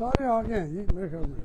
سارے آگے ہیں جی میرے خیال میں.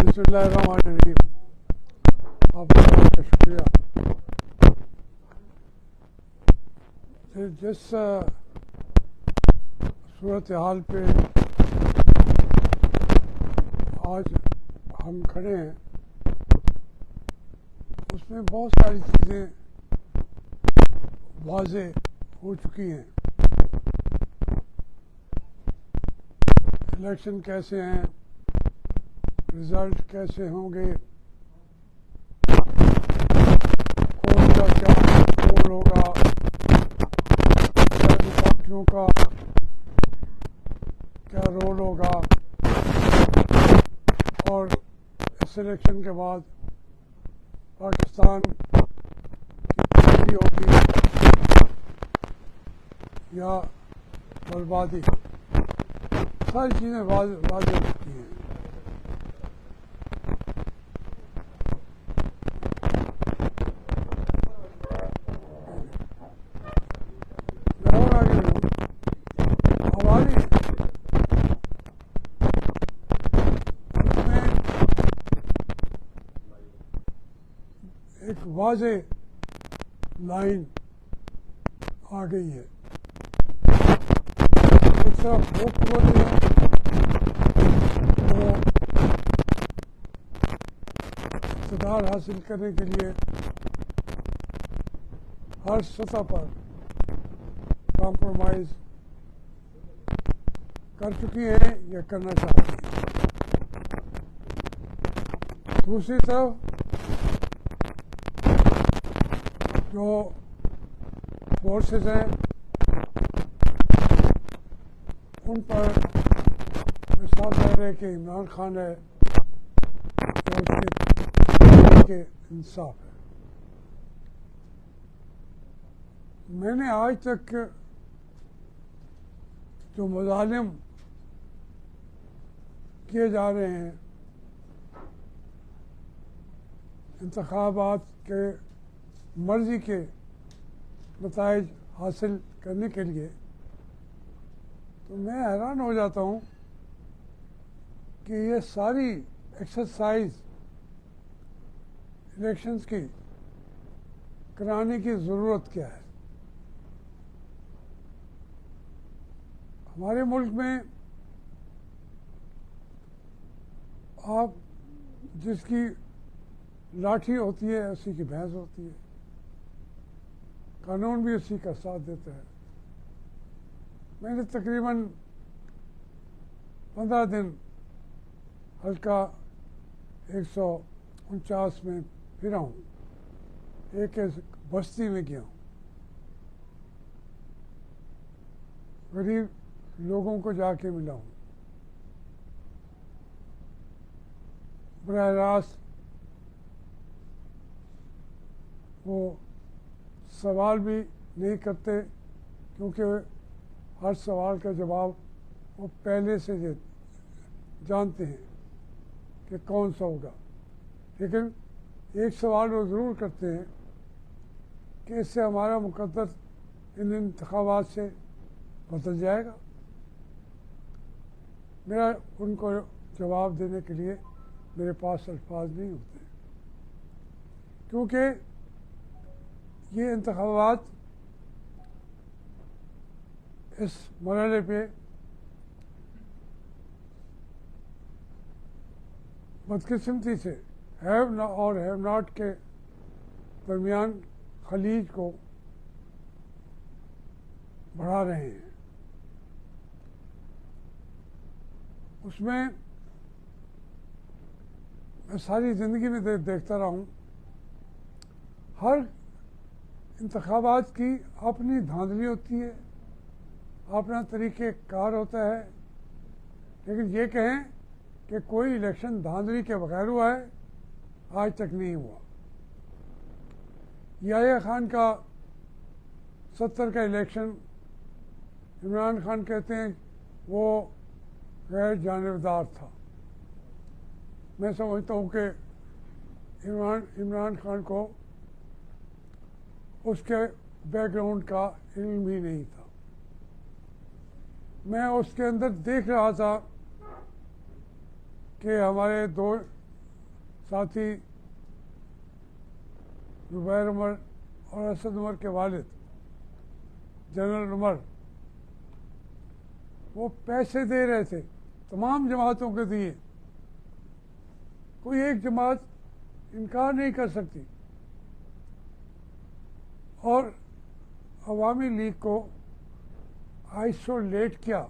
بسم اللہ الرحمن الرحیم. آپ کا شکریہ. جس صورتحال پہ آج ہم کھڑے ہیں اس میں بہت ساری چیزیں واضح ہو چکی ہیں. الیکشن کیسے ہیں, رزلٹ کیسے ہوں گے, کون کا کیا رول ہوگا, پارٹیوں کا کیا رول ہوگا, اور اس الیکشن کے بعد پاکستان کی ترقی ہوگی یا بربادی, ساری چیزیں واضح ہوتی ہیں. ایک واضح لائن آ گئی ہے. ایک طرف حکومت ہے وہ اقتدار حاصل کرنے کے لیے ہر سطح پر کمپرومائز کر چکی ہے یا کرنا چاہتی ہے. دوسری طرف جو فورسز ہیں ان پر مثال ظاہر ہے کہ عمران خان ہے اور اس کے انصاف ہے. میں نے آج تک جو مظالم کیے جا رہے ہیں انتخابات کے مرضی کے نتائج حاصل کرنے کے لیے, تو میں حیران ہو جاتا ہوں کہ یہ ساری ایکسرسائز الیکشنز کی کرانے کی ضرورت کیا ہے. ہمارے ملک میں آپ جس کی لاٹھی ہوتی ہے اسی کی بھینس ہوتی ہے, قانون بھی اسی کا ساتھ دیتا ہے. میں نے تقریباً 15 دن حلقہ 149 میں پھرا ہوں, ایک بستی میں گیا ہوں, غریب لوگوں کو جا کے ملا ہوں, براہ راست وہ سوال بھی نہیں کرتے کیونکہ ہر سوال کا جواب وہ پہلے سے جانتے ہیں کہ کون سا ہوگا. لیکن ایک سوال وہ ضرور کرتے ہیں کہ اس سے ہمارا مقدر ان انتخابات سے بدل جائے گا. میرا ان کو جواب دینے کے لیے میرے پاس الفاظ نہیں ہوتے کیونکہ یہ انتخابات اس مرحلے پہ بدقسمتی سے ہیو اور ہیو ناٹ کے درمیان خلیج کو بڑھا رہے ہیں. اس میں ساری زندگی میں دیکھتا رہا ہوں ہر انتخابات کی اپنی دھاندلی ہوتی ہے، اپنا طریقہ کار ہوتا ہے، لیکن یہ کہیں کہ کوئی الیکشن دھاندلی کے بغیر ہوا ہے، آج تک نہیں ہوا۔ یحییٰ خان کا 70 کا الیکشن، عمران خان کہتے ہیں وہ غیر جانبدار تھا۔ میں سمجھتا ہوں کہ عمران خان کو اس کے بیک گراؤنڈ کا علم ہی نہیں تھا۔ میں اس کے اندر دیکھ رہا تھا کہ ہمارے دو ساتھی زبیر عمر اور اسد عمر کے والد جنرل عمر، وہ پیسے دے رہے تھے، تمام جماعتوں کے دیے، کوئی ایک جماعت انکار نہیں کر سکتی، اور عوامی لیگ کو آئسولیٹ کیا۔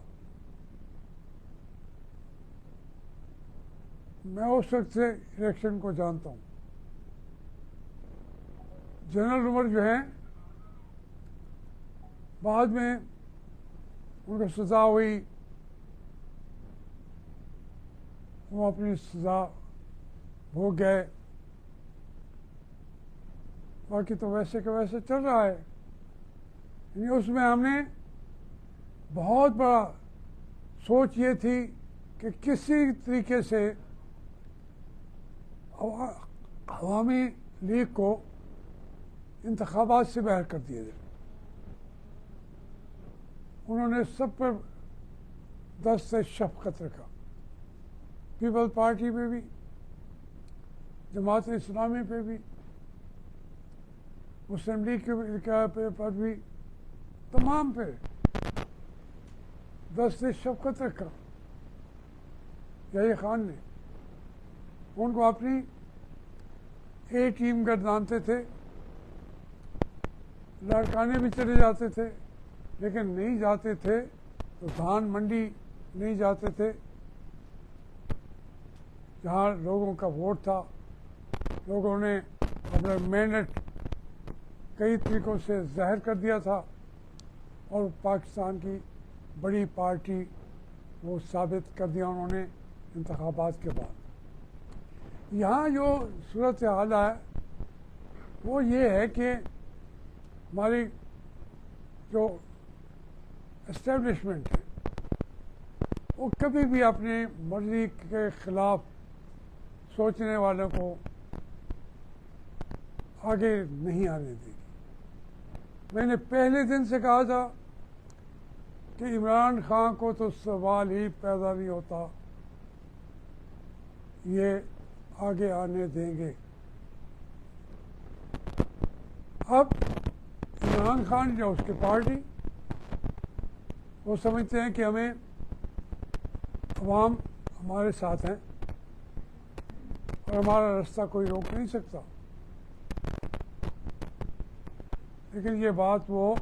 میں اس وقت سے الیکشن کو جانتا ہوں۔ جنرل عمر جو ہیں، بعد میں ان کو سزا ہوئی، وہ اپنی سزا بھوگ گئے، باقی تو ویسے کہ ویسے چل رہا ہے۔ یعنی اس میں ہم نے بہت بڑا سوچ یہ تھی کہ کسی طریقے سے عوامی لیگ کو انتخابات سے باہر کر دیا جائے۔ انہوں نے سب پر دست شفقت رکھا، پیپل پارٹی پہ بھی، جماعت اسلامی پہ بھی، مسلم لیگ کے پر بھی، تمام پہ دست شفقت رکھا یحییٰ خان نے۔ ان کو اپنی اے ٹیم گردانتے تھے، لڑکانے بھی چلے جاتے تھے، لیکن نہیں جاتے تھے تو دھان منڈی نہیں جاتے تھے جہاں لوگوں کا ووٹ تھا۔ لوگوں نے اپنا مینڈیٹ کئی طریقوں سے ظاہر کر دیا تھا، اور پاکستان کی بڑی پارٹی وہ ثابت کر دیا انہوں نے انتخابات کے بعد۔ یہاں جو صورت حال ہے وہ یہ ہے کہ ہماری جو اسٹیبلشمنٹ ہے وہ کبھی بھی اپنی مرضی کے خلاف سوچنے والوں کو آگے نہیں آنے دے گی۔ میں نے پہلے دن سے کہا تھا کہ عمران خان کو تو سوال ہی پیدا نہیں ہوتا یہ آگے آنے دیں گے۔ اب عمران خان جو اس کی پارٹی، وہ سمجھتے ہیں کہ ہمیں عوام ہمارے ساتھ ہیں اور ہمارا رستہ کوئی روک نہیں سکتا، لیکن یہ بات وہ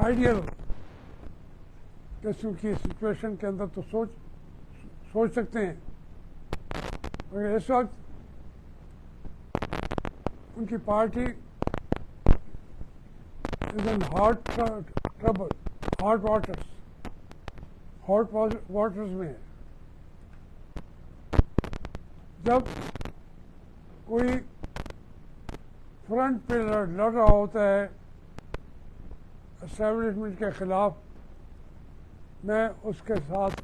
آئیڈیل قسم کی سچویشن کے اندر تو سوچ سکتے ہیں، مگر اس وقت ان کی party is in hot trouble, hot waters میں ہے۔ جب کوئی فرنٹ پہ لڑ رہا ہوتا ہے اسٹیبلشمنٹ کے خلاف، میں اس کے ساتھ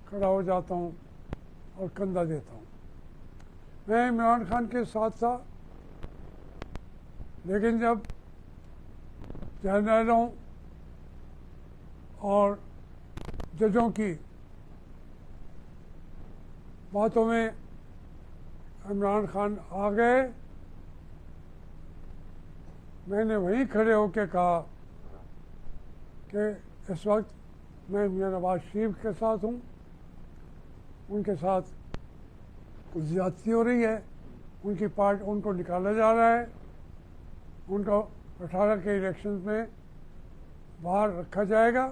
کھڑا ہو جاتا ہوں اور کندھا دیتا ہوں۔ میں عمران خان کے ساتھ تھا، لیکن جب جرنیلوں اور ججوں کی باتوں میں عمران خان آ گئے، میں نے وہیں کھڑے ہو کے کہا کہ اس وقت میں میاں نواز شریف کے ساتھ ہوں، ان کے ساتھ کچھ زیادتی ہو رہی ہے، ان کی پارٹی، ان کو نکالا جا رہا ہے، ان کو 18 کے الیکشنز میں باہر رکھا جائے گا۔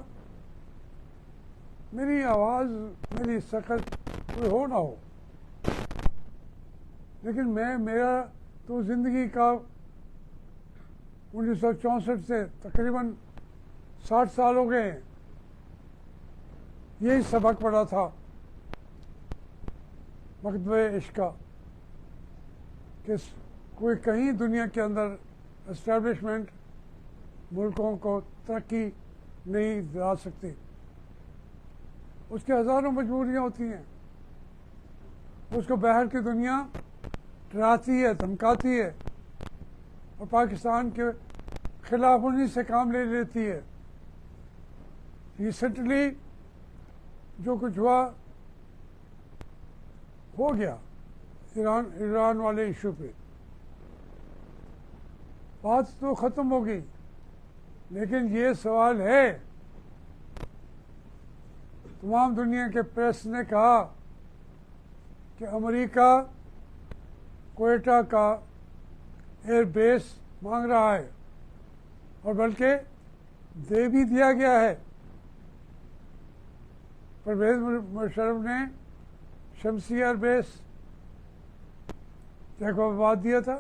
میری آواز، میری شکل کوئی ہو نہ ہو، لیکن میرا تو زندگی کا 1964 سے تقریباً 60 سال ہو گئے ہیں، یہی سبق پڑا تھا مکتبہ عشق کا کہ کوئی کہیں دنیا کے اندر اسٹیبلشمنٹ ملکوں کو ترقی نہیں دلا سکتی، اس کی ہزاروں مجبوریاں ہوتی ہیں، اس کو باہر کی دنیا ڈراتی ہے، دھمکاتی ہے اور پاکستان کے خلاف انہی سے کام لے لیتی ہے۔ ریسنٹلی جو کچھ ہو گیا ایران والے ایشو پہ، بات تو ختم ہو گئی، لیکن یہ سوال ہے، تمام دنیا کے پریس نے کہا کہ امریکہ کوئٹہ کا ایئر بیس مانگ رہا ہے اور بلکہ دے بھی دیا گیا ہے۔ پرویز مشرف نے شمسی ایئر بیس جیکوباد دیا تھا،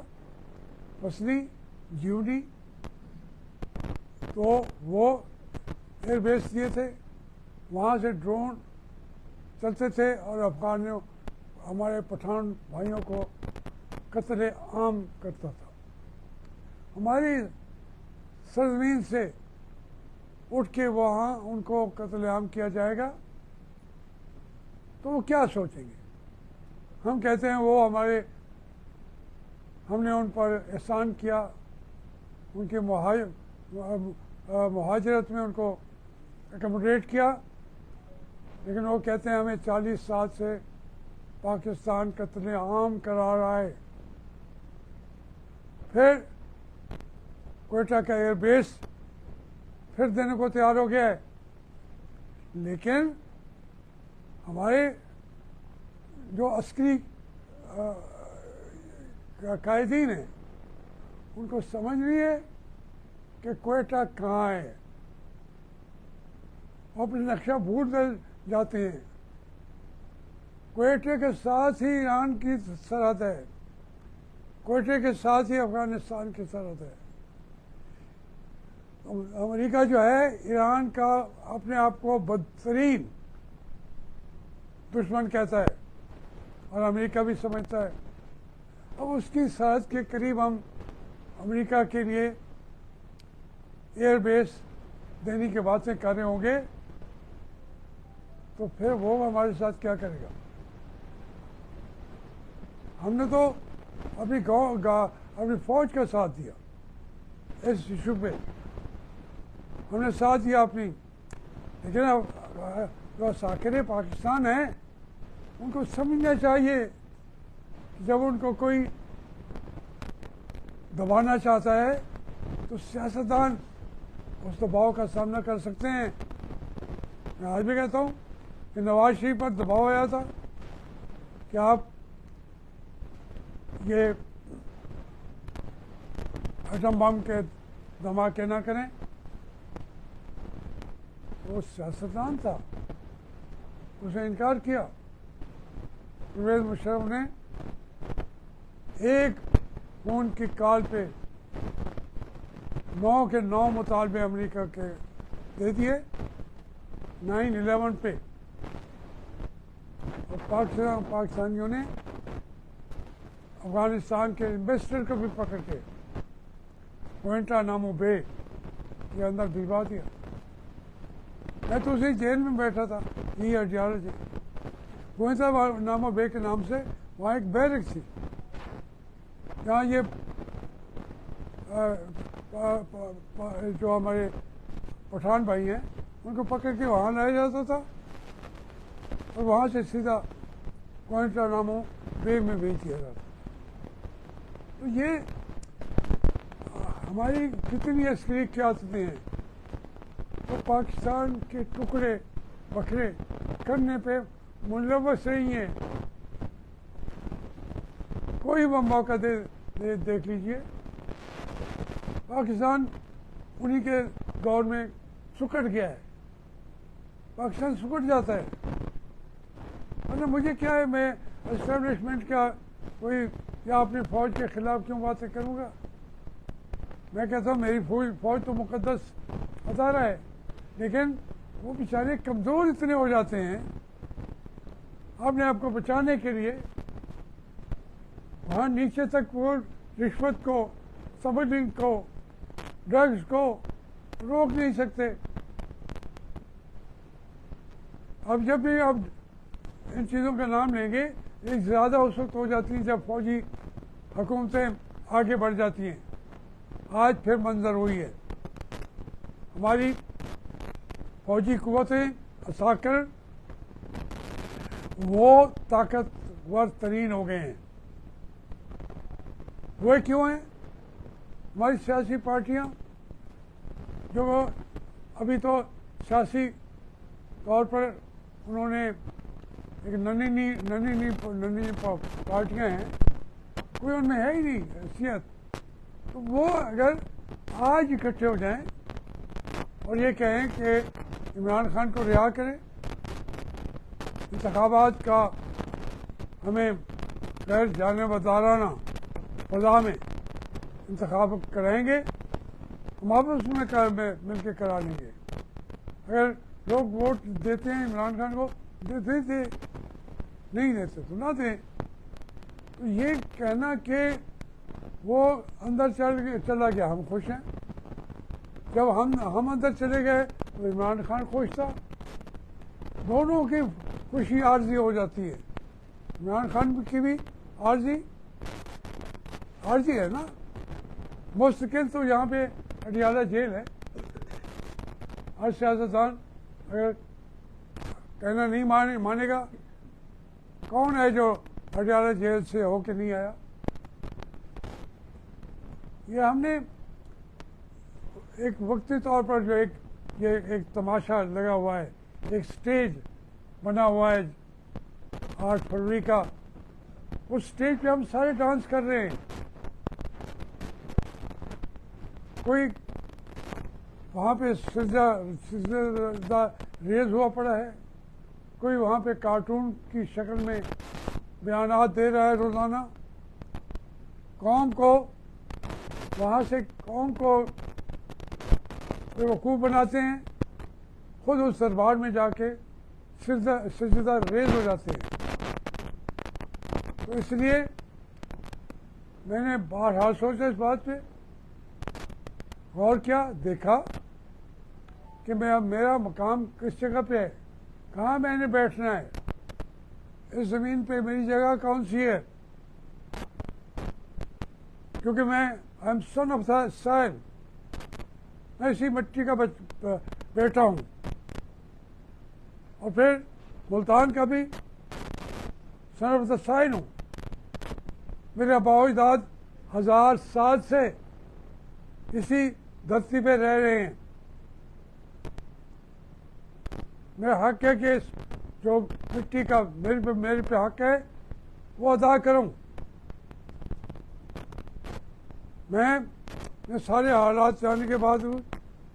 مسلی جیوڈی، تو وہ ایئر بیس دیے تھے، وہاں سے ڈرون چلتے تھے اور افغانوں ہمارے پٹھان بھائیوں کو قتل عام کرتا تھا۔ ہماری سرزمین سے اٹھ کے وہاں ان کو قتل عام کیا جائے گا تو وہ کیا سوچیں گے؟ ہم کہتے ہیں وہ ہم نے ان پر احسان کیا، ان کے مہاجرت میں ان کو اکموڈیٹ کیا، لیکن وہ کہتے ہیں ہمیں 40 سال سے پاکستان قتل عام کرا رہا ہے۔ پھر کوئٹہ کا ایئر بیس پھر دینے کو تیار ہو گیا ہے، لیکن ہمارے جو عسکری قائدین ہیں ان کو سمجھ نہیں ہے کہ کوئٹہ کہاں ہے، وہ اپنے نقشہ بھول جاتے ہیں۔ کوئٹے کے ساتھ ہی ایران کی سرحد ہے، کوئٹے کے ساتھ ہی افغانستان کی سرحد ہے۔ امریکہ جو ہے ایران کا اپنے آپ کو بدترین دشمن کہتا ہے اور امریکہ بھی سمجھتا ہے۔ اب اس کی سرحد کے قریب ہم امریکہ کے لیے ایئر بیس دینے کی باتیں کر رہے ہوں گے تو پھر وہ ہمارے ساتھ کیا کرے گا؟ ہم نے تو اپنی فوج کا ساتھ دیا اس ایشو پہ، ہم نے ساتھ دیا اپنی، لیکن جو ساکر پاکستان ہیں ان کو سمجھنا چاہیے کہ جب ان کو کوئی دبانا چاہتا ہے تو سیاستدان اس دباؤ کا سامنا کر سکتے ہیں۔ میں آج بھی کہتا ہوں کہ نواز شریف پر دباؤ آیا تھا کہ آپ یہ ایٹم بم کے دھماکے نہ کریں، وہ سیاستدان تھا، اس نے انکار کیا۔ پرویز مشرف نے ایک فون کی کال پہ 9 کے 9 مطالبے امریکہ کے دے دیے 9/11 پہ، اور پاکستانیوں نے افغانستان کے ایمبیسڈر کو بھی پکڑ کے گوانٹانامو بے کے اندر بھجوا دیا۔ میں تو اسی جیل میں بیٹھا تھا، یہ آئیڈیالوجی گوانٹانامو بے کے نام سے وہاں ایک بیرک تھی جہاں یہ جو ہمارے پٹھان بھائی ہیں ان کو پکڑ کے وہاں لایا جاتا تھا اور وہاں سے سیدھا گوانٹانامو بے میں بھیج دیا جاتا۔ تو یہ ہماری کتنی عسکری قیادتیں ہیں تو پاکستان کے ٹکڑے بکھرے کرنے پہ ملوث رہی ہیں۔ کوئی وہ موقع دیکھ لیجئے، پاکستان انہی کے دور میں سکڑ گیا ہے، پاکستان سکڑ جاتا ہے۔ مطلب مجھے کیا ہے، میں اسٹیبلشمنٹ کا کوئی یا اپنی فوج کے خلاف کیوں باتیں کروں گا؟ میں کہتا ہوں میری فوج تو مقدس ادارہ ہے، لیکن وہ بیچارے کمزور اتنے ہو جاتے ہیں اپنے آپ کو بچانے کے لیے، وہاں نیچے تک وہ رشوت کو، سمگلنگ کو، ڈرگز کو روک نہیں سکتے۔ اب جب بھی اب ان چیزوں کا نام لیں گے، یہ زیادہ اس وقت ہو جاتی ہیں جب فوجی حکومتیں آگے بڑھ جاتی ہیں۔ آج پھر منظر ہوئی ہے، ہماری فوجی قوتیں، عساکر وہ طاقتور ترین ہو گئے ہیں۔ وہ کیوں ہیں؟ ہماری سیاسی پارٹیاں جو ابھی تو سیاسی طور پر انہوں نے ایک ننھی پارٹیاں ہیں، کوئی ان میں ہے ہی نہیں حیثیت، تو وہ اگر آج اکٹھے ہو جائیں اور یہ کہیں کہ عمران خان کو رہا کریں، انتخابات کا ہمیں غیر جانبدارانہ فضا میں انتخاب کرائیں گے، ہم آپس میں مل کے کرا لیں گے۔ اگر لوگ ووٹ دیتے ہیں عمران خان کو، دیتے تھے، نہیں دیتے تو نہ دیں۔ تو یہ کہنا کہ وہ اندر چلا گیا ہم خوش ہیں، جب ہم اندر چلے گئے تو عمران خان خوش تھا، دونوں کی خوشی عارضی ہو جاتی ہے۔ عمران خان کی بھی عارضی ہے نا، مستقل تو یہاں پہ اڈیالہ جیل ہے، ہر سیاستدان اگر کہنا نہیں مانے گا، کون ہے جو اڈیالہ جیل سے ہو کے نہیں آیا؟ یہ ہم نے ایک وقتی طور پر جو ایک تماشا لگا ہوا ہے، ایک سٹیج بنا ہوا ہے 8 فروری کا، اس سٹیج پہ ہم سارے ڈانس کر رہے ہیں۔ کوئی وہاں پہ سجدہ ریز ہوا پڑا ہے، کوئی وہاں پہ کارٹون کی شکل میں بیانات دے رہا ہے روزانہ، قوم کو وہاں سے قوم کو بیوقوف بناتے ہیں، خود اس دربار میں جا کے سجدہ ریز ہو جاتے ہیں۔ تو اس لیے میں نے بارہا سوچا اس بات پہ، غور کیا، دیکھا کہ میرا مقام کس جگہ پہ ہے، کہاں میں نے بیٹھنا ہے، اس زمین پہ میری جگہ کون سی ہے، کیونکہ میں I am sun of the سائل، میں اسی مٹی کا بیٹا ہوں، اور پھر ملتان کا بھی سن آف دا سائل ہوں۔ میرے آباء و اجداد 1000 سال سے اسی دھرتی پہ رہ رہے ہیں، میرا حق ہے کہ جو مٹی کا میرے پہ حق ہے وہ ادا کروں۔ میں سارے حالات جاننے کے بعد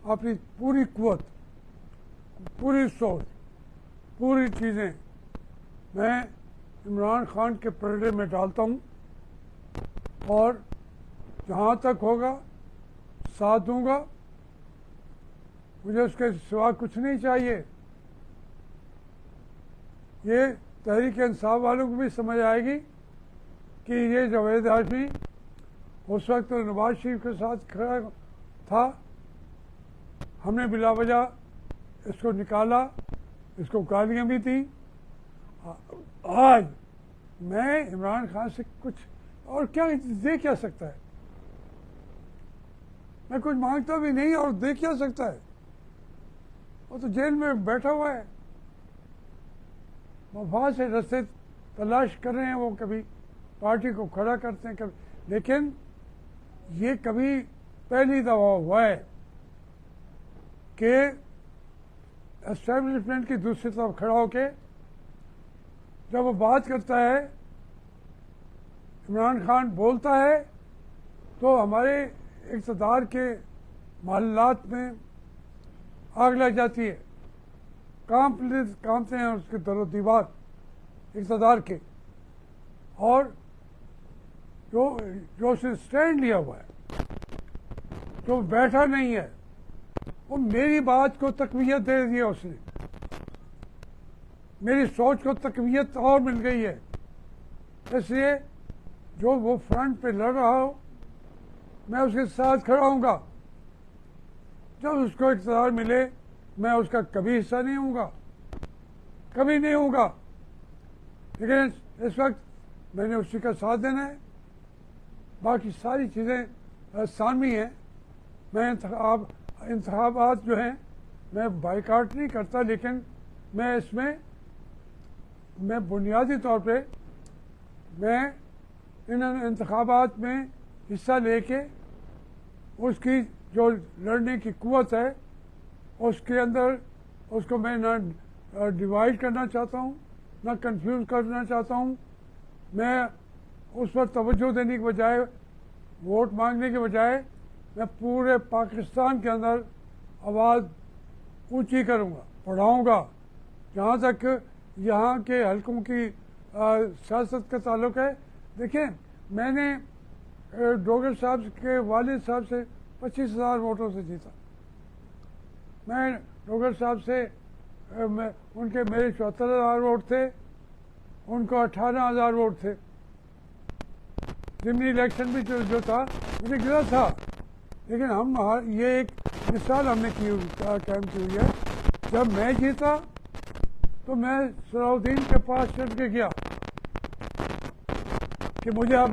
اپنی پوری قوت، پوری سوچ، پوری چیزیں میں عمران خان کے پردے میں ڈالتا ہوں، اور جہاں تک ہوگا ساتھ دوں گا، مجھے اس کے سوا کچھ نہیں چاہیے۔ یہ تحریک انصاف والوں کو بھی سمجھ آئے گی کہ یہ جاوید ہاشمی اس وقت نواز شریف کے ساتھ کھڑا تھا، ہم نے بلا وجہ اس کو نکالا، اس کو گالیاں بھی تھیں، آج میں عمران خان سے کچھ اور کیا دے کیا سکتا ہے، میں کچھ مانگتا بھی نہیں اور دے کیا سکتا ہے، وہ تو جیل میں بیٹھا ہوا ہے، وفا سے رستے تلاش کر رہے ہیں، وہ کبھی پارٹی کو کھڑا کرتے ہیں کبھی، لیکن یہ کبھی پہلی دفعہ ہوا ہے کہ اسٹیبلشمنٹ کی دوسری طرف کھڑا ہو کے جب وہ بات کرتا ہے، عمران خان بولتا ہے، تو ہمارے اقتدار کے محلات میں آگ لگ جاتی ہے، کانپتے ہیں اس کے در و دیوار اقتدار کے، اور جو اس نے اسٹینڈ لیا ہوا ہے، جو بیٹھا نہیں ہے، وہ میری بات کو تقویت دے دی ہے، اس نے میری سوچ کو تقویت اور مل گئی ہے. اس لیے جو وہ فرنٹ پہ لڑ رہا ہو، میں اس کے ساتھ کھڑا ہوں گا. جب اس کو اقتدار ملے میں اس کا کبھی حصہ نہیں ہوں گا، کبھی نہیں ہوں گا. لیکن اس وقت میں نے اسی کا ساتھ دینا ہے. باقی ساری چیزیں ثانوی ہیں. میں انتخابات جو ہیں میں بائیکاٹ نہیں کرتا، لیکن میں اس میں بنیادی طور پہ میں ان انتخابات میں حصہ لے کے اس کی جو لڑنے کی قوت ہے اس کے اندر اس کو میں نہ ڈیوائڈ کرنا چاہتا ہوں، نہ کنفیوز کرنا چاہتا ہوں. میں اس پر توجہ دینے کے بجائے، ووٹ مانگنے کے بجائے، میں پورے پاکستان کے اندر آواز اونچی کروں گا، پڑھاؤں گا. جہاں تک یہاں کے حلقوں کی سیاست کا تعلق ہے، دیکھیں میں نے ڈوگر صاحب کے والد صاحب سے 25,000 ووٹوں سے جیتا. میں ڈوگر صاحب سے ان کے میرے 74,000 ووٹ تھے، ان کو 18,000 ووٹ تھے. ضمنی الیکشن بھی جو تھا مجھے گرا تھا، لیکن یہ ایک مثال ہم نے قائم کی ہوئی ہے. جب میں جیتا تو میں صلاح الدین کے پاس چل کے گیا کہ مجھے اب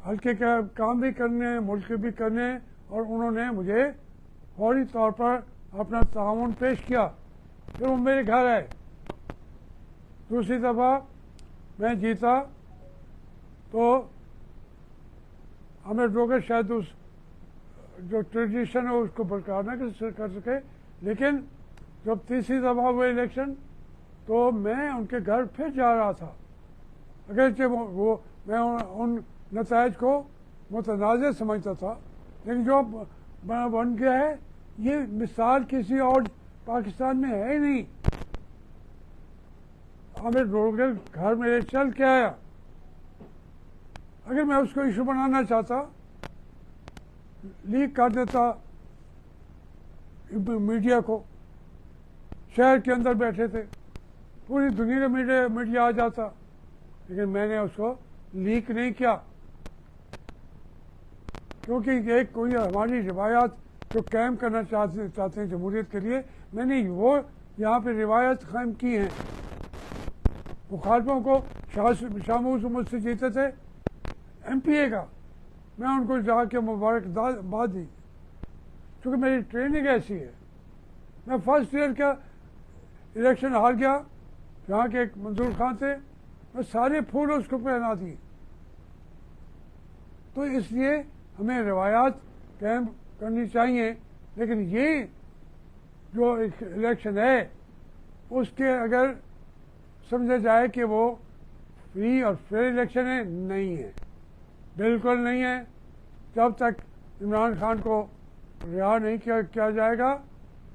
ہلکے کے کام بھی کرنے ہیں، ملک کے بھی کرنے ہیں، اور انہوں نے مجھے فوری طور پر اپنا تعاون پیش کیا. پھر وہ میرے گھر آئے. دوسری دفعہ میں جیتا تو ہمیں ڈوگر شاید اس جو ٹریڈیشن ہے اس کو برقرار نہ کر سکے، لیکن جب تیسری دفعہ ہوئے الیکشن تو میں ان کے گھر پھر جا رہا تھا. اگرچہ میں ان نتائج کو متنازع سمجھتا تھا، لیکن جو بن گیا ہے یہ مثال کسی اور پاکستان میں ہے ہی نہیں. ہمیں ڈوگر گھر میں چل کے آیا. اگر میں اس کو ایشو بنانا چاہتا، لیک کر دیتا میڈیا کو. شہر کے اندر بیٹھے تھے، پوری دنیا کا میڈیا آ جاتا، لیکن میں نے اس کو لیک نہیں کیا، کیونکہ ایک کوئی ہماری روایات جو قائم کرنا چاہتے ہیں جمہوریت کے لیے، میں نے وہ یہاں پہ روایت قائم کی ہیں. مخالفوں کو شاہ محمود سے جیتے تھے ایم پی اے کا، میں ان کو جا کے مبارکباد دی، کیونکہ میری ٹریننگ ایسی ہے. میں فرسٹ ایئر کا الیکشن ہار گیا، جہاں کے ایک منظور خان تھے، میں سارے پھول اس کو پہنا دیے. تو اس لیے ہمیں روایات قائم کرنی چاہیے، لیکن یہ جو الیکشن ہے اس کے اگر سمجھا جائے کہ وہ فری اور فیئر الیکشن ہے، نہیں ہے، بالکل نہیں ہے. جب تک عمران خان کو رہا نہیں کیا جائے گا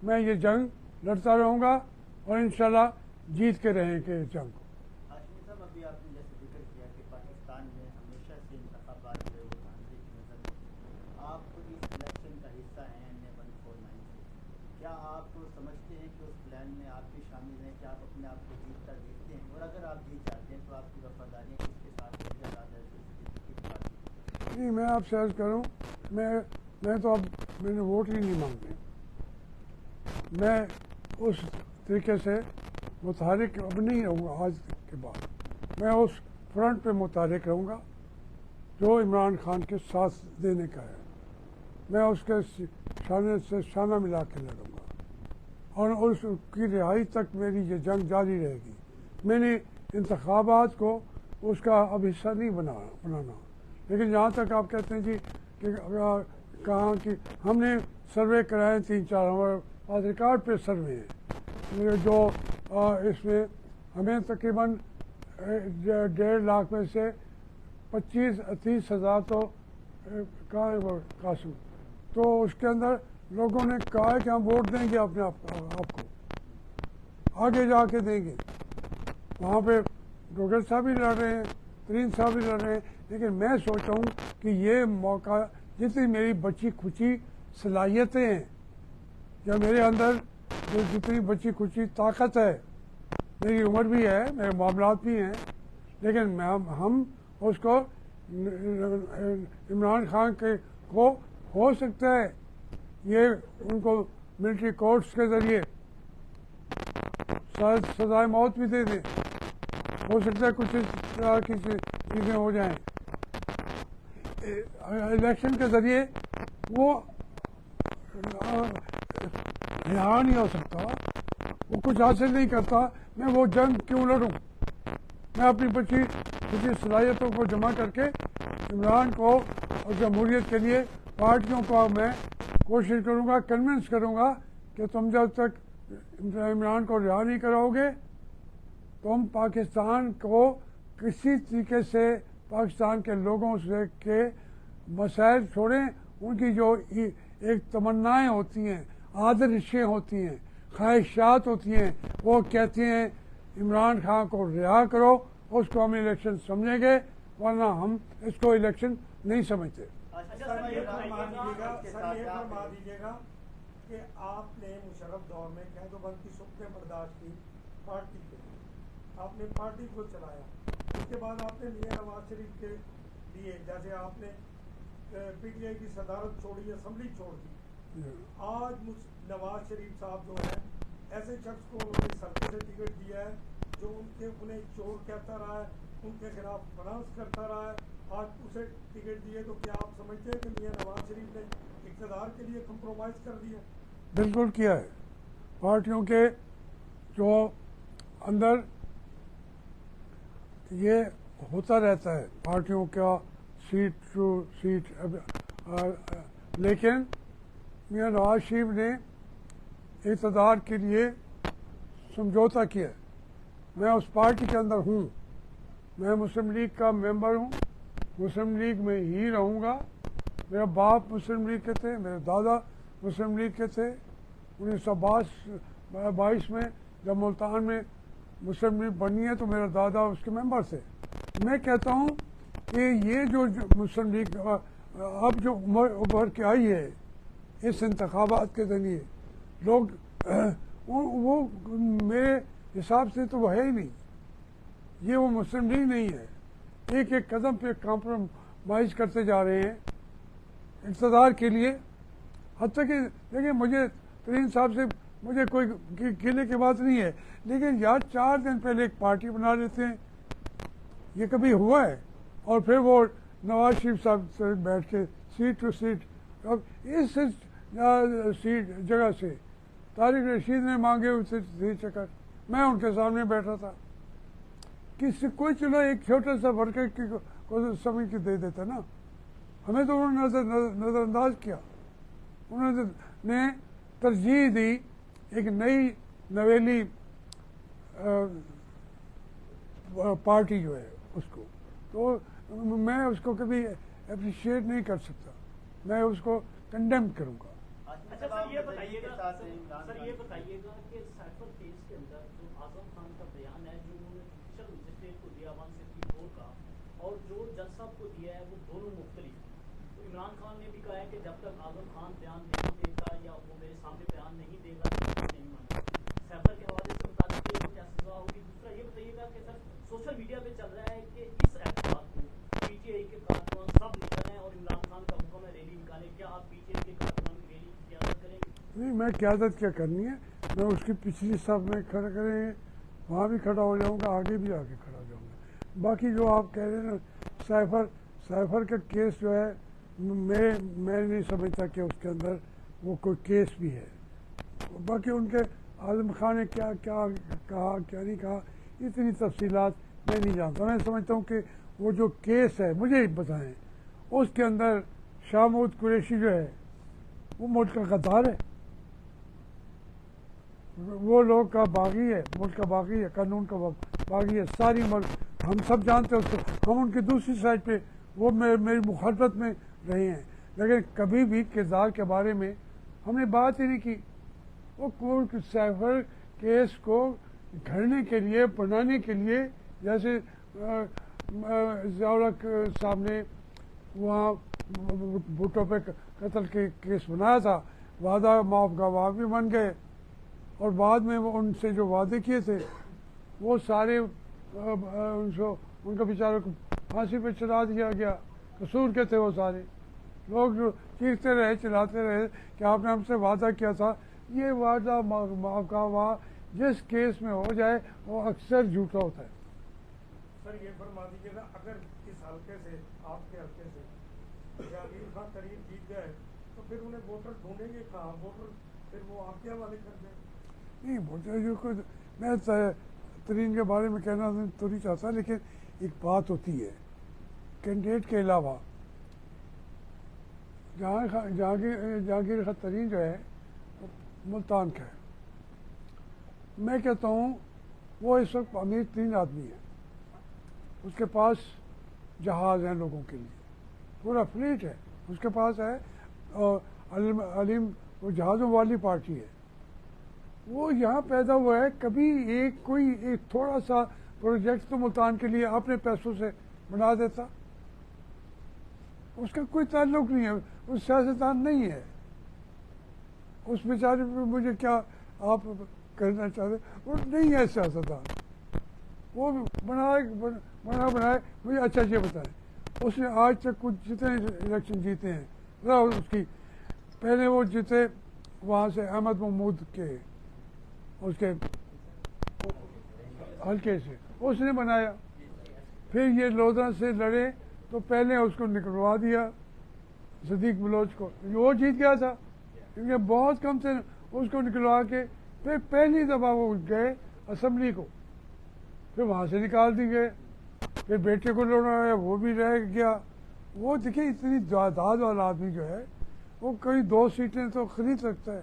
میں یہ جنگ لڑتا رہوں گا، اور انشاءاللہ جیت کے رہیں گے اس جنگ کو. ہاشمی صاحب، ابھی آپ نے جیسے ذکر کیا کہ پاکستان میں ہمیشہ سے انتخابات جو ہے وہ دھاندلی کی نظر میں، آپ اس الیکشن کا حصہ ہیں NA-149 سے. کیا آپ سمجھتے ہیں کہ اس پلان میں آپ بھی شامل ہیں کہ آپ اپنے آپ کو جیتتا دیکھتے ہیں، اور اگر آپ جیت جاتے ہیں تو آپ کی وفاداریاں کس کے ساتھ ہیں؟ نہیں، میں آپ سے عرض کروں، میں تو اب میں نے ووٹ ہی نہیں مانگے. میں اس طریقے سے متحرک اب نہیں رہوں گا. آج کے بعد میں اس فرنٹ پہ متحرک رہوں گا جو عمران خان کے ساتھ دینے کا ہے. میں اس کے شانے سے شانہ ملا کے لڑوں گا، اور اس کی رہائی تک میری یہ جنگ جاری رہے گی. میں نے انتخابات کو اس کا اب حصہ نہیں بنانا. لیکن جہاں تک آپ کہتے ہیں جی کہ کہاں کہ ہم نے سروے کرائے 3-4، ہمارے پاس ریکارڈ پہ سروے ہیں جو اس میں ہمیں تقریباً 1.5 لاکھ میں سے 25-30 ہزار تو قاسم، تو اس کے اندر لوگوں نے کہا ہے کہ ہم ووٹ دیں گے اپنے آپ کو، آگے جا کے دیں گے. وہاں پہ ڈوگر صاحب بھی لڑ رہے ہیں، ترین صاحب بھی لڑ رہے ہیں، لیکن میں سوچتا ہوں کہ یہ موقع، جتنی میری بچی کھچی صلاحیتیں ہیں یا میرے اندر جو جتنی بچی کھچی طاقت ہے، میری عمر بھی ہے، میرے معاملات بھی ہیں، لیکن ہم اس کو عمران خان کو ہو سکتا ہے یہ ان کو ملٹری کورٹس کے ذریعے سزائے موت بھی دے دیں، ہو سکتا ہے کچھ اس طرح کی چیزیں ہو جائیں، الیکشن کے ذریعے وہ رہا نہیں ہو سکتا، وہ کچھ حاصل نہیں کرتا، میں وہ جنگ کیوں لڑوں؟ میں اپنی بچی صلاحیتوں کو جمع کر کے عمران کو اور جمہوریت کے لیے پارٹیوں کو میں کوشش کروں گا، کنونس کروں گا کہ تم جب تک عمران کو رہا نہیں کراؤ گے، تم پاکستان کو کسی طریقے سے پاکستان کے لوگوں سے کے مسائل چھوڑیں، ان کی جو ایک تمنائیں ہوتی ہیں، آدرشیں ہوتی ہیں، خواہشات ہوتی ہیں، وہ کہتے ہیں عمران خان کو رہا کرو، اس کو ہم الیکشن سمجھیں گے، ورنہ ہم اس کو الیکشن نہیں سمجھتے۔ سر یہ فرما دیجیے گا کہ آپ نے مشرف دور میں قید و بند کی شکلیں برداشت کی پارٹی کے، آپ نے پارٹی کو چلایا، اس کے بعد آپ نے میاں نواز شریف کے لیے، جیسے آپ نے پی ٹی آئی کی صدارت چھوڑی، اسمبلی چھوڑ دی، آج نواز شریف صاحب جو ہیں ایسے شخص کو انہوں نے سڑکوں سے ٹکٹ دیا ہے جو انہیں چور کہتا رہا ہے، ان کے خلاف فنانس کرتا رہا ہے، آج اسے ٹکٹ دیے، تو کیا آپ سمجھتے ہیں کہ میاں نواز شریف نے اقتدار کے لیے کمپرومائز کر دیا؟ بالکل کیا ہے، پارٹیوں کے جو اندر یہ ہوتا رہتا ہے، پارٹیوں کا سیٹ ٹو سیٹ، لیکن میاں نواز شریف نے اقتدار کے لیے سمجھوتا کیا، میں اس پارٹی کے اندر ہوں، میں مسلم لیگ کا ممبر ہوں، مسلم لیگ میں ہی رہوں گا، میرا باپ مسلم لیگ کے تھے، میرے دادا مسلم لیگ کے تھے، 1922 میں جب ملتان میں مسلم لیگ بنی ہے تو میرا دادا اس کے ممبر تھے۔ میں کہتا ہوں کہ یہ جو مسلم لیگ اب جو ابھر کے آئی ہے اس انتخابات کے ذریعے، لوگ وہ میرے حساب سے تو وہ ہے ہی نہیں، یہ وہ مسلم لیگ نہیں ہے، ایک ایک قدم پہ کمپرومائز کرتے جا رہے ہیں اقتدار کے لیے، حتیٰ کہ دیکھیں مجھے ترین صاحب سے مجھے کوئی گلے کی بات نہیں ہے، لیکن یار 4 دن پہلے ایک پارٹی بنا لیتے ہیں، یہ کبھی ہوا ہے؟ اور پھر وہ نواز شریف صاحب سے بیٹھ کے سیٹ ٹو سیٹ، اب اس سیٹ جگہ سے طارق رشید نے مانگے اسے سیٹ چکر، میں ان کے سامنے بیٹھا تھا، کسی کوئی چلو ایک چھوٹا سا ورکر کو سمجھ کے دے دیتا نا، ہمیں تو انہوں نے نظر انداز کیا، انہوں نے ترجیح دی ایک نئی نویلی پارٹی جو ہے اس کو، تو میں اس کو کبھی اپریشیٹ نہیں کر سکتا، میں اس کو کنڈیم کروں گا۔ اچھا سر یہ بتائیے گا کہ سائفر کیس کے اندر جو اعظم خان کا بیان ہے جو انہوں نے جوڈیشل مجسٹریٹ کو دیا 164 کا اور جو جج صاحب کو دیا ہے وہ دونوں مختلف، تو عمران خان نے بھی کہا ہے کہ جب تک اعظم خان بیان نہیں دے گا یا وہ میرے سامنے بیان نہیں دے گا تو نہیں مانتا، سائفر کے حوالے سے بتا دیجیے کہ کیا سزا ہوگی۔ دوسرا یہ بتائیے گا کہ سر سوشل میڈیا پہ چل رہا ہے کہ اس اعتبار کو پی ٹی آئی کے کارکن سب نکل ہیں اور عمران خان کا حکم ہے ریلی نکالے، کیا آپ پی ٹی آئی کے کارکنان کی ریلی کی قیادت کریں گے؟ نہیں، میں قیادت کیا کرنی ہے، میں اس کی پچھلی صف میں کھڑا کریں گے، وہاں بھی کھڑا ہو جاؤں گا، آگے بھی آگے کھڑا ہو جاؤں گا۔ باقی جو آپ کہہ رہے ہیں نا سائفر کا کیس جو ہے، میں نہیں سمجھتا کہ اس کے اندر وہ کوئی کیس بھی ہے، باقی ان کے اعظم خان نے کیا کیا کہا کیا نہیں کہا اتنی تفصیلات میں نہیں جانتا، میں سمجھتا ہوں کہ وہ جو کیس ہے مجھے بتائیں اس کے اندر شاہ محمود قریشی جو ہے وہ ملک کا غدار ہے، وہ لوگ کا باغی ہے، ملک کا باغی ہے، قانون کا باغی ہے، ساری ملک ہم سب جانتے ہیں اس کو، ہم ان کی دوسری سائڈ پہ وہ میری مخالفت میں رہے ہیں، لیکن کبھی بھی کردار کے بارے میں ہم نے بات ہی نہیں کی۔ وہ سائفر کیس کو گھڑنے کے لیے، بنانے کے لیے، جیسے ضیاء صاحب نے وہاں بھٹو پہ قتل کے کیس بنایا تھا، وعدہ معاف گواہ بھی بن گئے، اور بعد میں وہ ان سے جو وعدے کیے تھے وہ سارے ان کا بیچاروں کو پھانسی پہ چلا دیا گیا. قصور کے تھے وہ سارے لوگ جو چیختے رہے چلاتے رہے کہ آپ نے ہم سے وعدہ کیا تھا. یہ وعدہ معاف گواہ جس کیس میں ہو جائے وہ اکثر جھوٹا ہوتا ہے. سر یہ فرما دیجیے گا اگر اس حلقے سے آپ کے حلقے سے جاوید خان ترین جیت گئے تو پھر انہیں ووٹر ڈھونڈیں گے کہاں؟ ووٹر پھر وہ آپ کے حوالے کر دیں؟ نہیں ووٹر جو کو میں ترین کے بارے میں کہنا تو نہیں چاہتا، لیکن ایک بات ہوتی ہے کینڈیڈیٹ کے علاوہ جہانگیر خان ترین جو ہے ملتان کا ہے. میں کہتا ہوں وہ اس وقت امیر ترین آدمی ہے، اس کے پاس جہاز ہیں لوگوں کے لیے، پورا فلیٹ ہے اس کے پاس ہے، اور علیم وہ جہازوں والی پارٹی ہے. وہ یہاں پیدا ہوا ہے، کبھی کوئی ایک تھوڑا سا پروجیکٹ تو ملتان کے لیے اپنے پیسوں سے بنا دیتا، اس کا کوئی تعلق نہیں ہے، وہ سیاستدان نہیں ہے. اس بیچارے پہ مجھے کیا آپ کرنا چاہتے، وہ نہیں ہے سیاستدان. وہ بنائے مجھے اچھا یہ بتائیں اس نے آج تک کچھ جتنے الیکشن جیتے ہیں ذرا اس کی، پہلے وہ جیتے وہاں سے احمد محمود کے اس کے حلقے سے اس نے بنایا، پھر یہ لودھا سے لڑے تو پہلے اس کو نکلوا دیا صدیق بلوچ کو، وہ جیت گیا تھا کیونکہ بہت کم سے اس کو نکلوا کے پھر پہلی دفعہ وہ گئے اسمبلی کو، پھر وہاں سے نکال دی گئے، پھر بیٹے کو لڑایا وہ بھی رہ گیا. وہ دیکھیں اتنی جائیداد والا آدمی جو ہے وہ کوئی 2 سیٹیں تو خرید سکتا ہے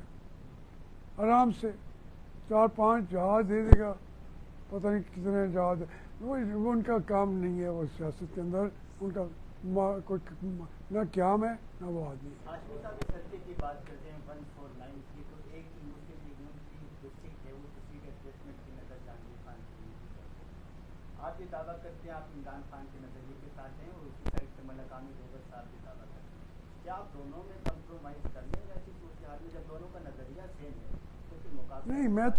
آرام سے، 4-5 جہاز دے دے گا، پتہ نہیں کتنے جہاز. وہ ان کا کام نہیں ہے، وہ سیاست کے اندر ان کا کوئی نہ قیام ہے نہ وہ آدمی ہے. ہاشمی صاحب اس حلقے کی بات کرتے ہیں 149 کی، تو ایک مسلم لیگ کی ڈسٹرکٹ ہے وہ کسی کے ایڈجسٹمنٹ کی نظر جہانگیر خان کی. آپ یہ دعویٰ کرتے ہیں آپ عمران خان کے نظریے کے ساتھ ہیں، اور اسی سائڈ سے ملکامی دوگر صاحب بھی دعویٰ کرتے ہیں. کیا آپ دونوں میں کمپرومائز کر لیں گے ایسی صورتحال میں جب دونوں کا نظریہ سیم ہے تو پھر مقابلہ؟ نہیں میں